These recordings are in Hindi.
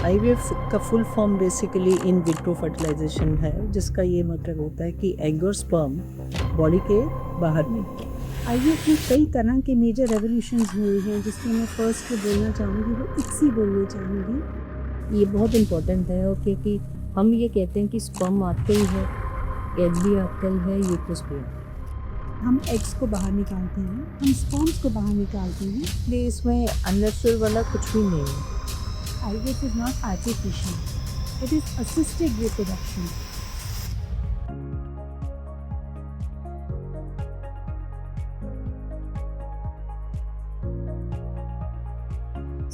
आईवीएफ का full form basically in vitro fertilisation है, जिसका ये मतलब होता है कि एग और स्पर्म बॉडी के बाहर मिलते हैं। आईवीएफ में कई तरह के मेजर रेवोल्यूशंस हुए हैं, जिसमें मैं फर्स्ट जो बोलना चाहूँगी वो इक्सी बोलना चाहूँगी। ये बहुत इम्पोर्टेंट है, और क्योंकि हम ये कहते हैं कि स्पर्म आते ही है, एग भी आता ही है, यूट्रस भी आता है। हम एग्स को बाहर निकालते हैं, हम स्पर्म्स को बाहर निकालते हैं। इसलिए इसमें अननेचुरल वाला कुछ भी नहीं है। IVF is not artificial, it is assisted reproduction.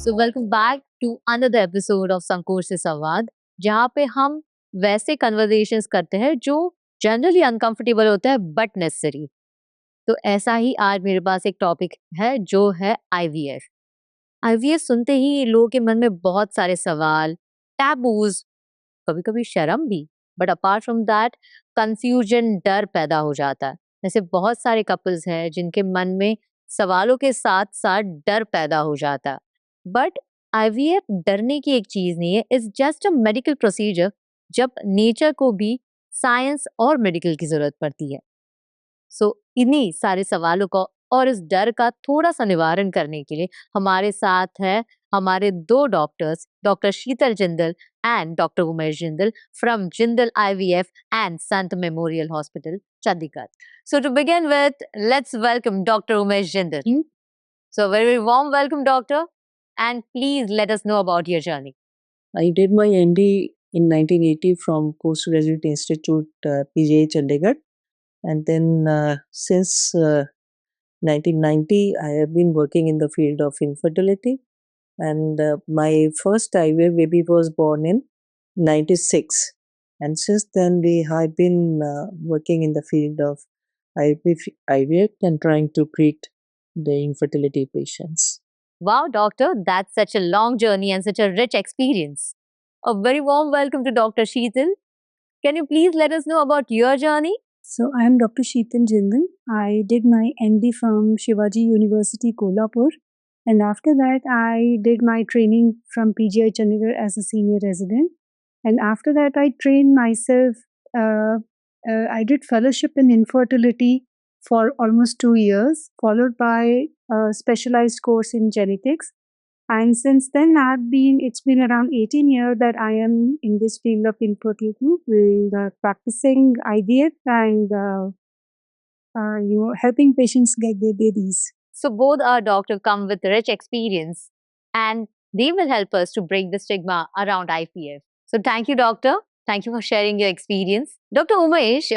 So welcome back to another episode of संकोच से संवाद, जहाँ पे हम वैसे कन्वर्सेशंस करते हैं जो जनरली अनकंफर्टेबल होता है बट नेसेसरी। तो ऐसा ही आज मेरे पास एक टॉपिक है जो है आईवीएफ। आईवीएफ सुनते ही लोगों के मन में बहुत सारे सवाल, टैबूज, कभी कभी शर्म भी, but apart from that confusion, डर पैदा हो जाता है। जैसे बहुत सारे कपल्स हैं जिनके मन में सवालों के साथ साथ डर पैदा हो जाता है। बट आईवीएफ डरने की एक चीज नहीं है, it's just a medical procedure जब नेचर को भी साइंस और मेडिकल की जरूरत पड़ती है। सो इन्हीं सारे सवालों का और इस डर का थोड़ा सा निवारण करने के लिए हमारे साथ है हमारे दो doctors, doctor Sheetal Jindal and doctor Umesh Jindal from Jindal IVF and Sant memorial hospital, Chandigarh. So to begin with, let's welcome Dr. Umesh Jindal. So very warm welcome, doctor, and please let us know about your journey. I did my MD in 1980 from Postgraduate Institute, PGI Chandigarh, and then since 1990 I have been working in the field of infertility, and my first IVF baby was born in 96, and since then we have been working in the field of IVF and trying to treat the infertility patients. Wow, doctor, that's such a long journey and such a rich experience. A very warm welcome to Dr. Sheetal. Can you please let us know about your journey? So I am Dr. Sheetal Jindal. I did my MD from Shivaji University, Kolhapur, and after that I did my training from PGI Chandigarh as a senior resident. And after that I trained myself. I did fellowship in infertility for almost 2 years, followed by a specialized course in genetics. And since then, it's been around 18 years that I am in this field of infertility, with practicing IVF and helping patients get their babies. So both our doctors come with rich experience, and they will help us to break the stigma around IVF. So thank you, doctor. Thank you for sharing your experience. Dr. Umesh,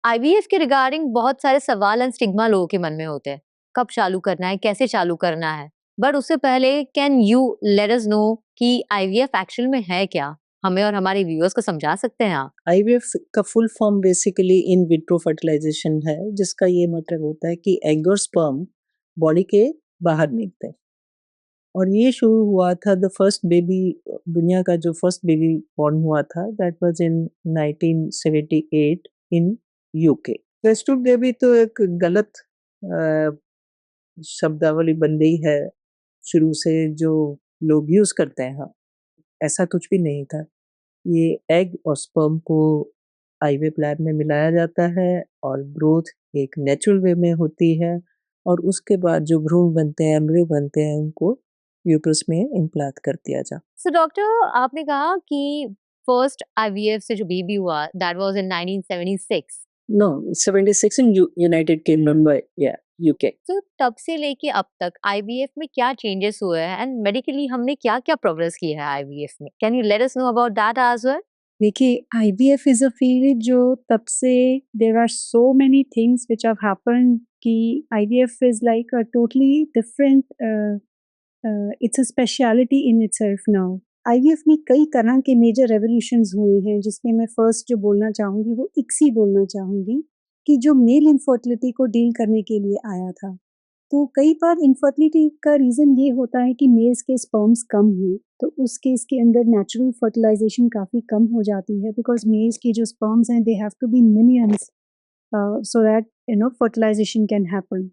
IVF के रिगार्डिंग बहुत सारे सवाल एंड स्टिग्मा लोगों के मन में होते हैं। कब चालू करना है, कैसे चालू करना है, बट उससे पहले can you let us no कि आईवीएफ एक्चुअल में है क्या? हमें और हमारे व्यूअर्स को समझा सकते हैं आप? आईवीएफ का full form basically in vitro fertilisation है, जिसका ये मतलब होता है कि एग और स्पर्म बॉडी के बाहर निकलते हैं। और ये शुरू हुआ था, द फर्स्ट बेबी, दुनिया का जो फर्स्ट बेबी बॉर्न हुआ था, that was in 1978 in UK. Test baby तो एक गलत शब्दावली बन गई है शुरू से, जो लोग यूज करते हैं। हाँ, ऐसा कुछ भी नहीं था। ये एग और स्पर्म को आईवीएफ लैब में मिलाया जाता है और ग्रोथ एक नेचुरल वे में होती है, और उसके बाद जो भ्रूण बनते हैं, एम्ब्रियो बनते हैं, उनको यूट्रस में इम्प्लांट कर दिया जाता है। सो डॉक्टर, आपने कहा कि फर्स्ट आईवीएफ से जो बेबी हुआ that was in 1976। No, 76 in United Kingdom, या यूके। तो तब से लेके अब तक आईवीएफ में क्या चेंजेस हुए हैं एंड मेडिकली हमने क्या क्या प्रोग्रेस की है आईवीएफ में? Can you let us know about that as well? देखिए, IVF इज अ फील्ड जो तब से there are so many things which have happened कि IVF is like a totally different, it's a speciality in itself now. IVF में कई तरह के मेजर रेवोल्यूशंस हुए हैं, जिसमें मैं फर्स्ट जो बोलना चाहूँगी वो इक्सी बोलना चाहूँगी, कि जो मेल इनफर्टिलिटी को डील करने के लिए आया था। तो कई बार इनफर्टिलिटी का रीज़न ये होता है कि मेल्स के स्पर्म्स कम हों, तो उस केस के अंदर नेचुरल फर्टिलाइजेशन काफ़ी कम हो जाती है, बिकॉज मेल्स के जो स्पर्म्स हैं they have to be millions so that fertilisation can happen.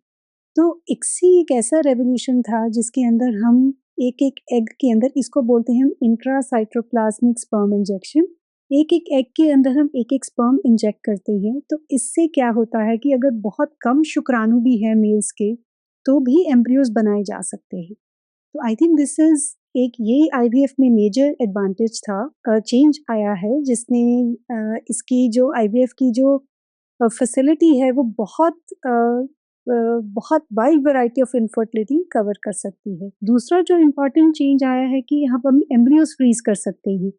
तो इक्सी एक ऐसा रेवोल्यूशन था जिसके अंदर हम एक एक एग के अंदर, इसको बोलते हैं हम इंट्रासाइटोप्लाज्मिक स्पर्म इंजेक्शन। एक एक एग के अंदर हम एक एक स्पर्म इंजेक्ट करते हैं। तो इससे क्या होता है कि अगर बहुत कम शुक्राणु भी है मेल्स के, तो भी एम्ब्रियोज बनाए जा सकते हैं। तो आई थिंक दिस इज एक ये आईवीएफ में मेजर एडवांटेज था, चेंज आया है, जिसने इसकी जो आईवीएफ की जो फैसिलिटी है वो बहुत wide variety of infertility cover कर सकती है। दूसरा जो इम्पोर्टेंट चेंज आया है कि हम एम्ब्रियोज फ्रीज कर सकते हैं।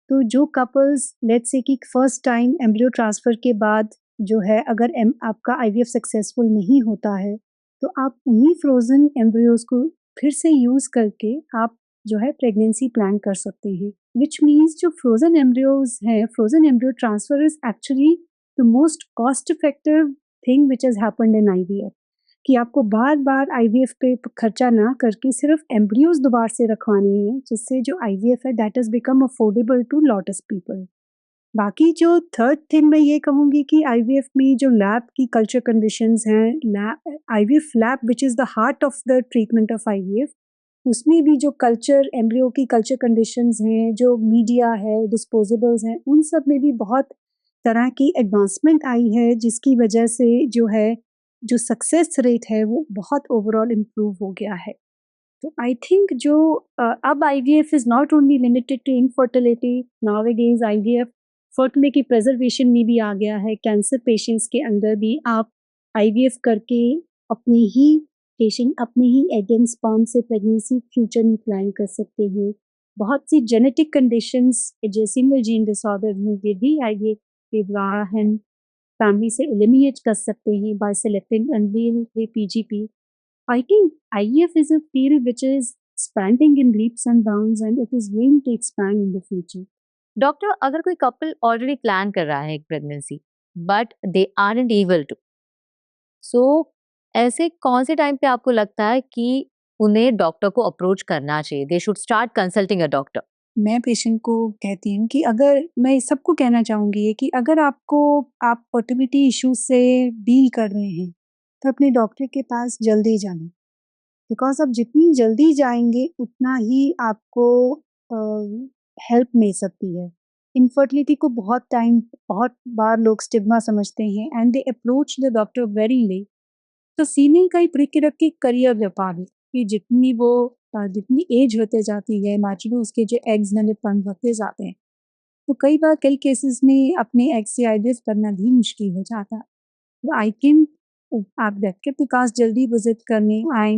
तो जो कपल्स लेट्स से कि फर्स्ट टाइम एम्ब्रियो ट्रांसफर के बाद जो है, अगर आपका आईवीएफ सक्सेसफुल नहीं होता है, तो आप उन्हीं फ्रोजन एम्ब्रियोज को फिर से यूज करके आप जो है प्रेगनेंसी प्लान कर सकते हैं। विच मीन्स जो फ्रोजन एम्ब्रियोज हैं, frozen embryo transfer is actually the most cost effective thing which has happened in IVF, कि आपको बार बार आईवीएफ पे खर्चा ना करके सिर्फ एम्ब्रियोज दोबारा से रखवाने हैं, जिससे जो आईवीएफ है that is become affordable to lots people. बाकी जो थर्ड थिंग मैं ये कहूँगी कि आईवीएफ में जो लैब की कल्चर कंडीशंस हैं, IVF lab which is the heart of the treatment of IVF, उसमें भी जो कल्चर एम्ब्रियो की कल्चर कंडीशंस हैं, जो मीडिया है, डिस्पोजेबल्स हैं, उन सब में भी बहुत तरह की एडवांसमेंट आई है, जिसकी वजह से जो है जो सक्सेस रेट है वो बहुत ओवरऑल इम्प्रूव हो गया है। तो आई थिंक जो अब IVF is not only limited to infertility, nowadays IVF fertility preservation में भी आ गया है। कैंसर पेशेंट्स के अंदर भी आप आईवीएफ करके अपने ही एग एंड स्पर्म से प्रेगनेंसी फ्यूचर में प्लान कर सकते हैं। बहुत सी जेनेटिक कंडीशंस जैसे सिंगल जीन डिसऑर्डर में भी आईवीएफ के द्वारा हम फैमिली से एलिमिनेट कर सकते हैं by selecting unwell PGP. I think IVF is a field which is expanding in leaps and bounds and it is going to expand in the future. Doctor, अगर कोई कपल ऑलरेडी प्लान कर रहा है एक pregnancy but they aren't able to, so ऐसे कौन से टाइम पे आपको लगता है कि उन्हें डॉक्टर को अप्रोच करना चाहिए, they should start consulting a doctor? मैं पेशेंट को कहती हूँ कि अगर मैं सबको कहना चाहूँगी कि अगर आप फर्टिलिटी इश्यू से डील कर रहे हैं, तो अपने डॉक्टर के पास जल्दी जाना, बिकॉज आप जितनी जल्दी जाएंगे उतना ही आपको हेल्प मिल सकती है। इनफर्टिलिटी को बहुत बार लोग स्टिग्मा समझते हैं and they approach the doctor very late. तो सीने का ही ब्रेक रख के करियर व्यापार है कि जितनी एज होते जाती है, नेचुरली उसके जो एग्स ननेपन बढ़ते जाते हैं, तो कई केसेस में अपने एग से आईवीएफ करना भी मुश्किल हो जाता है। तो आई थिंक आप डॉक्टर के पास जल्दी विजिट करने आए,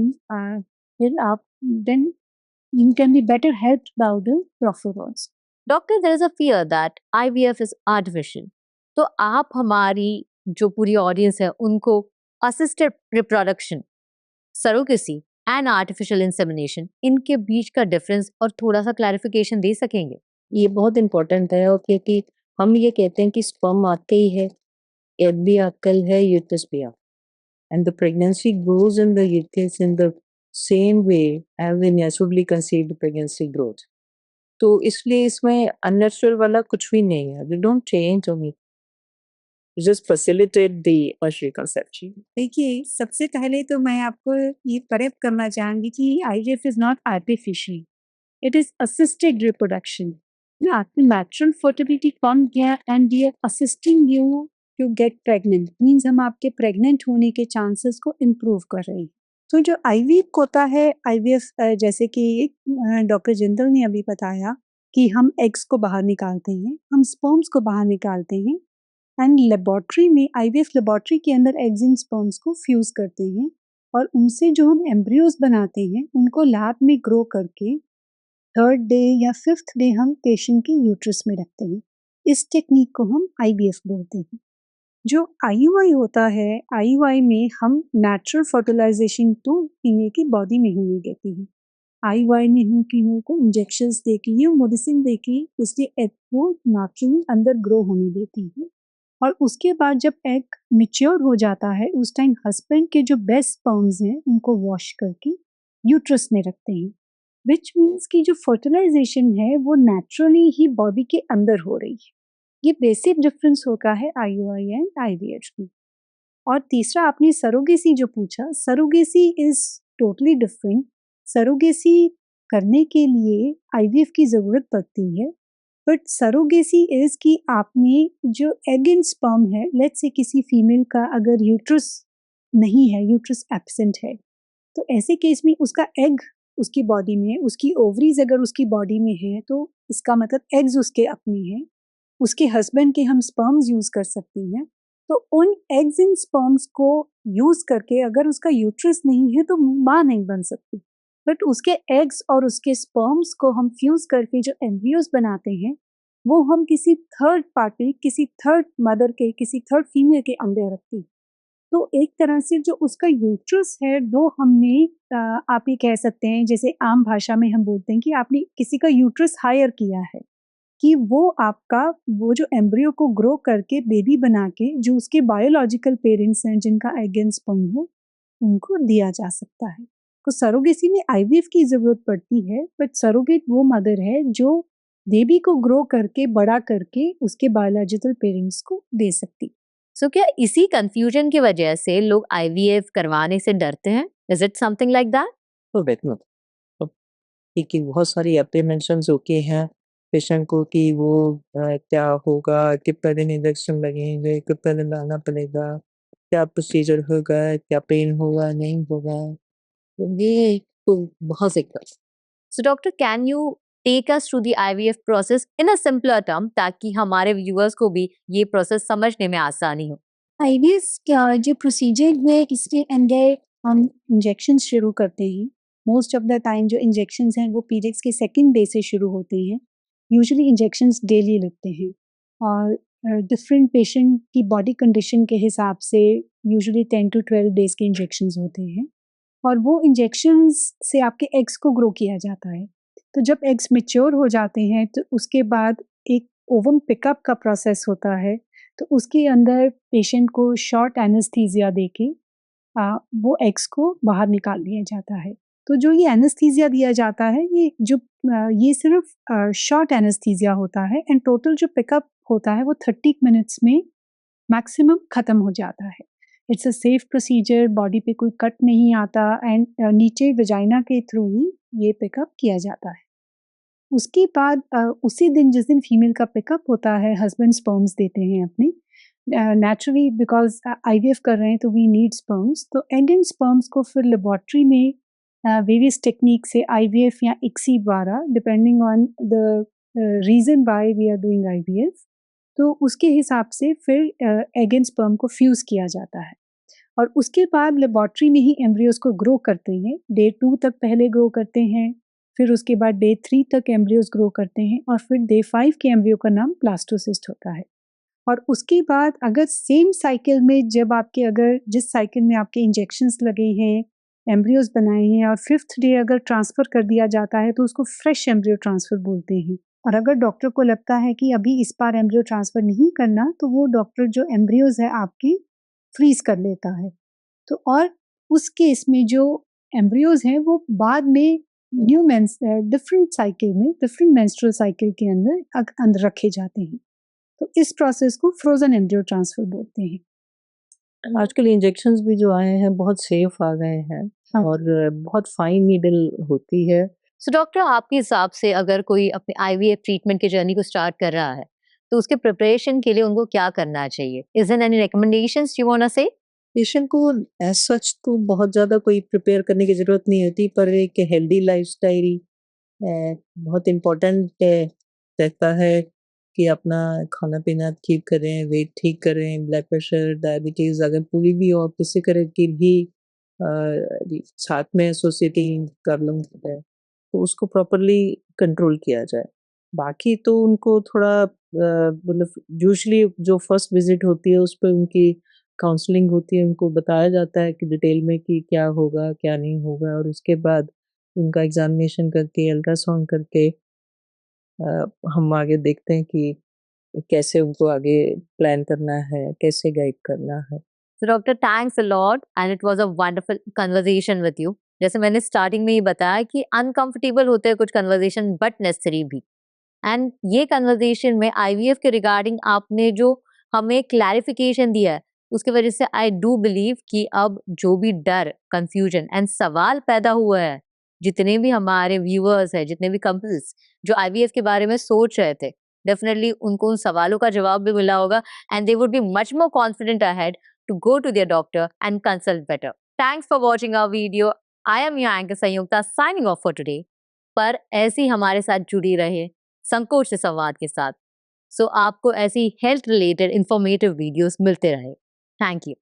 फिर आप then you can be better helped by the professionals. Doctor, there is a fear that IVF is artificial, तो आप हमारी जो पूरी ऑडियंस है उनको assisted reproduction, surrogacy and artificial insemination, इनके बीच का डिफरेंस और थोड़ा सा क्लैरिफिकेशन दे सकेंगे? ये बहुत इम्पोर्टेंट है, और क्योंकि हम ये कहते हैं कि स्पर्म आते ही है, एग भी आकल है, यूट्रस भी आकल, and the pregnancy grows in the uterus in the same way as the naturally conceived pregnancy grows. तो इसलिए इसमें अननेचुरल वाला कुछ भी नहीं है। They don't change on it. Just facilitate the partial conception. देखिए, सबसे पहले तो मैं आपको ये करेक्ट करना चाहूँगी कि IVF is not artificial, it is assisted reproduction. आपकी नेचुरल फर्टिलिटी कम गया and we are assisting you to get pregnant, means हम आपके प्रेग्नेंट होने के चांसेस को इम्प्रूव कर रहे हैं। तो जो आईवीएफ होता है, आईवीएफ जैसे कि डॉक्टर जिंदल ने अभी बताया कि हम एग्स को बाहर निकालते हैं, हम स्पर्म्स को बाहर निकालते हैं एंड लेबोरेटरी में, आईवीएफ लेबोरेटरी के अंदर एग्स एंड स्पर्म्स को फ्यूज करते हैं और उनसे जो हम एम्ब्रियोज बनाते हैं उनको लैब में ग्रो करके थर्ड डे या फिफ्थ डे हम पेशेंट के यूट्रस में रखते हैं। इस टेक्निक को हम आईवीएफ बोलते हैं। जो आईयूआई होता है, आईयूआई में हम नेचुरल फर्टिलाइजेशन तो फीमेल की बॉडी में होने देते हैं। आईयूआई में हम फीमेल को इंजेक्शंस देके या मेडिसिन देके इसलिए एग को नेचुरली अंदर ग्रो होने देती है, और उसके बाद जब एग मैच्योर हो जाता है उस टाइम हस्बैंड के जो बेस्ट स्पर्म्स हैं उनको वॉश करके यूट्रस में रखते हैं, विच मीन्स कि जो फर्टिलाइजेशन है वो नेचुरली ही बॉडी के अंदर हो रही है। ये बेसिक डिफरेंस होता है आईयूआई एंड आईवीएफ में। और तीसरा आपने सरोगेसी जो पूछा, surrogacy is totally different. Surrogacy करने के लिए आईवीएफ की ज़रूरत पड़ती है, बट सरोगेसी इज़ कि आपने जो एग एंड स्पर्म है, लेट्स से किसी फीमेल का अगर यूट्रस नहीं है, यूट्रस एब्सेंट है, तो ऐसे केस में उसका एग उसकी बॉडी में है, उसकी ओवरीज अगर उसकी बॉडी में है, तो इसका मतलब एग्स उसके अपने हैं, उसके हस्बैंड के हम स्पर्म्स यूज़ कर सकती हैं। तो उन एग्स एंड स्पर्म्स को यूज़ करके अगर उसका यूट्रस नहीं है, तो माँ नहीं बन सकती। बट उसके एग्स और उसके स्पर्म्स को हम फ्यूज़ करके जो एम्ब्रियोज बनाते हैं, वो हम किसी थर्ड पार्टी, किसी थर्ड मदर के, किसी थर्ड फीमेल के अंडर रखती हैं। तो एक तरह से जो उसका यूट्रस है, वो हमने आप ये कह सकते हैं, जैसे आम भाषा में हम बोलते हैं कि आपने किसी का यूट्रस हायर किया है, कि वो आपका वो जो एम्ब्रियो को ग्रो करके बेबी बना के जो उसके बायोलॉजिकल पेरेंट्स हैं जिनका एग एंड स्पर्म हो, उनको दिया जा सकता है। तो सरोगेसी में आईवीएफ की ज़रूरत पड़ती है, बट सरोगेट वो मदर है जो बेबी को ग्रो करके, बड़ा करके उसके बायोलॉजिकल पेरेंट्स को दे सकती। सो क्या इसी कंफ्यूजन की वजह से लोग आईवीएफ करवाने से डरते हैं? Is it something like that? तो बेटर अब ठीक है, बहुत सारी एप्रीहेंशंस होती हैं पेशेंट को कि वो क्या होगा, कितना दिन इंजेक्शन लगेंगे, कितना दिन लाना पड़ेगा, क्या प्रोसीजर होगा, क्या पेन होगा, नहीं होगा। तो ये तो बहुत से So doctor, can you take us through the IVF process in a simpler term ताकि हमारे व्यूअर्स को भी ये प्रोसेस समझने में आसानी हो? आईवीएफ का जो प्रोसीजर है, इसके अंदर हम इंजेक्शन शुरू करते हैं। मोस्ट ऑफ द टाइम जो इंजेक्शंस हैं वो पीरियड्स के सेकंड डे से शुरू होते हैं। यूजुअली इंजेक्शंस डेली लगते हैं और डिफरेंट पेशेंट की बॉडी कंडीशन के हिसाब से यूजुअली 10 टू 12 डेज़ के इंजेक्शंस होते हैं और वो इंजेक्शंस से आपके एग्स को ग्रो किया जाता है। तो जब एग्स मैच्योर हो जाते हैं, तो उसके बाद एक ओवम पिकअप का प्रोसेस होता है। तो उसके अंदर पेशेंट को शॉर्ट एनेस्थीसिया देके वो एग्स को बाहर निकाल दिया जाता है। तो जो ये एनेस्थीसिया दिया जाता है, ये सिर्फ शॉर्ट एनेस्थीसिया होता है एंड टोटल जो पिकअप होता है वो 30 मिनट्स में मैक्सिमम ख़त्म हो जाता है। It's a safe procedure, body पे कोई कट नहीं आता एंड नीचे वजाइना के थ्रू ही ये पिकअप किया जाता है। उसके बाद उसी दिन जिस दिन फीमेल का पिकअप होता है, हस्बैंड स्पर्म्स देते हैं अपने। नेचुरली बिकॉज़ आईवीएफ कर रहे हैं तो वी नीड स्पर्म्स, तो एग एंड स्पर्म्स को फिर लेबोरेटरी में वेरियस टेक्निक से आईवीएफ या इक्सी द्वारा, depending on the reason why we are doing IVF, तो उसके हिसाब से फिर एग एंड स्पर्म को फ्यूज़ किया जाता है और उसके बाद लेबोरेटरी में ही एम्ब्रियोज़ को ग्रो करते हैं। डे 2 तक पहले ग्रो करते हैं, फिर उसके बाद डे 3 तक एम्ब्रियोज़ ग्रो करते हैं और फिर डे 5 के एम्ब्रियो का नाम ब्लास्टोसिस्ट होता है। और उसके बाद अगर सेम साइकिल में जब आपके अगर जिस साइकिल में आपके इंजेक्शंस लगे हैं, एम्ब्रियोज़ बनाए हैं और 5th डे अगर ट्रांसफ़र कर दिया जाता है, तो उसको फ्रेश एम्ब्रियो ट्रांसफ़र बोलते हैं। और अगर डॉक्टर को लगता है कि अभी इस बार एम्ब्रियो ट्रांसफ़र नहीं करना, तो वो डॉक्टर जो एम्ब्रियोज़ है आपकी फ्रीज़ कर लेता है। तो और उस केस में जो एम्ब्रियोज़ हैं वो बाद में डिफरेंट साइकिल में, डिफरेंट मेंस्ट्रुअल साइकिल के अंदर रखे जाते हैं। तो इस प्रोसेस को फ्रोज़न एम्ब्रियो ट्रांसफ़र बोलते हैं। आजकल इंजेक्शंस भी जो आए हैं बहुत सेफ आ गए हैं हाँ। और बहुत फाइन नीडल होती है। सो डॉक्टर, आपके हिसाब से अगर कोई अपने आईवीएफ ट्रीटमेंट की जर्नी को स्टार्ट कर रहा है, तो उसके प्रिपरेशन के लिए उनको क्या करना चाहिए? Is there any recommendations you want to say? Patient को एज सच तो बहुत ज़्यादा कोई प्रिपेयर करने की ज़रूरत नहीं होती, पर एक हेल्दी लाइफस्टाइल बहुत इम्पोर्टेंट रहता है कि अपना खाना-पीना ठीक करें, वेट ठीक करें, ब्लड प्रेशर, डायबिटीज़ अगर पूरी भी हो, किसी तरह की भी साथ में एसोसिएटिंग प्रॉब्लम है, तो उसको प्रॉपर्ली कंट्रोल किया जाए। बाकी तो उनको थोड़ा मतलब यूजुअली जो फर्स्ट विज़िट होती है, उस पे उनकी काउंसलिंग होती है, उनको बताया जाता है कि डिटेल में कि क्या होगा, क्या नहीं होगा और उसके बाद उनका एग्ज़ामिनेशन करके, अल्ट्रासाउंड करके हम आगे देखते हैं कि कैसे उनको आगे प्लान करना है, कैसे गाइड करना है। So doctor, thanks a lot and it was a wonderful conversation with you. जैसे मैंने स्टार्टिंग में ही बताया कि अनकंफर्टेबल होते हैं कुछ कन्वर्सेशन बट नेसेसरी भी। एंड ये कन्वर्सेशन में आईवीएफ के रिगार्डिंग आपने जो हमें क्लैरिफिकेशन दिया है, उसकी वजह से आई डू बिलीव कि अब जो भी डर, कंफ्यूजन एंड सवाल पैदा हुआ है जितने भी हमारे व्यूअर्स हैं, जितने भी कपल्स जो आईवीएफ के बारे में सोच रहे थे, डेफिनेटली उनको उन सवालों का जवाब भी मिला होगा and they would be much more confident ahead to go to their doctor and consult better. Thanks for watching our video. I am your anchor Sanyukta signing off for today. पर ऐसे ही हमारे साथ जुड़ी रहे संकोच से संवाद के साथ। सो आपको ऐसी हेल्थ रिलेटेड इंफॉर्मेटिव वीडियोस मिलते रहे। Thank you.